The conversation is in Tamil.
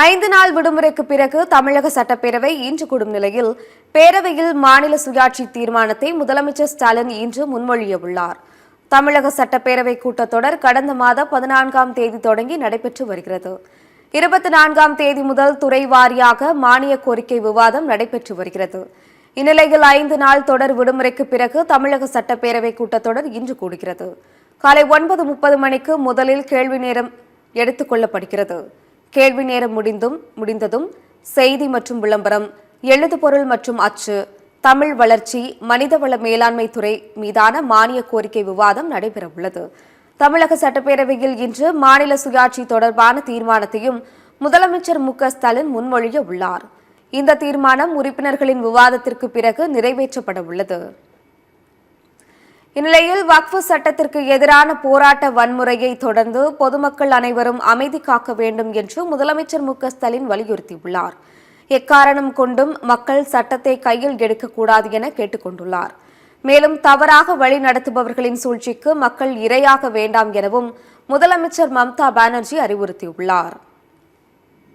5 நாள் விடுமுறைக்கு பிறகு தமிழக சட்டப்பேரவை இன்று கூடும் நிலையில் பேரவையில் மாநில சுயாட்சி தீர்மானத்தை முதலமைச்சர் ஸ்டாலின் இன்று முன்மொழியவுள்ளார். தமிழக சட்டப்பேரவை கூட்டத்தொடர் கடந்த மாதம் 14ஆம் தேதி தொடங்கி நடைபெற்று வருகிறது. 24ஆம் தேதி முதல் துறை வாரியாக மானிய கோரிக்கை விவாதம் நடைபெற்று வருகிறது. இந்நிலையில் 5 நாள் தொடர் விடுமுறைக்கு பிறகு தமிழக சட்டப்பேரவை கூட்டத்தொடர் இன்று கூடுகிறது. காலை 9:30 மணிக்கு முதலில் கேள்வி நேரம் எடுத்துக் கொள்ளப்படுகிறது. கேள்வி நேரம் முடிந்ததும் செய்தி மற்றும் விளம்பரம், எழுதுபொருள் மற்றும் அச்சு, தமிழ் வளர்ச்சி, மனிதவள மேலாண்மை துறை மீதான மானிய கோரிக்கை விவாதம் நடைபெறவுள்ளது. தமிழக சட்டப்பேரவையில் இன்று மாநில சுயாட்சி தொடர்பான தீர்மானத்தையும் முதலமைச்சர் மு.க.ஸ்டாலின் முன்மொழிய உள்ளார். இந்த தீர்மானம் உறுப்பினர்களின் விவாதத்திற்கு பிறகு நிறைவேற்றப்பட உள்ளது. இந்நிலையில் வக்ஃப் சட்டத்திற்கு எதிரான போராட்ட வன்முறையை தொடர்ந்து பொதுமக்கள் அனைவரும் அமைதி காக்க வேண்டும் என்று முதலமைச்சர் மு.க.ஸ்டாலின் வலியுறுத்தியுள்ளார். எக்காரணம் கொண்டும் மக்கள் சட்டத்தை கையில் எடுக்கக்கூடாது என கேட்டுக் கொண்டுள்ளார். மேலும் தவறாக வழி நடத்துபவர்களின் சூழ்ச்சிக்கு மக்கள் இரையாக வேண்டாம் எனவும் முதலமைச்சர் மம்தா பானர்ஜி அறிவுறுத்தியுள்ளார்.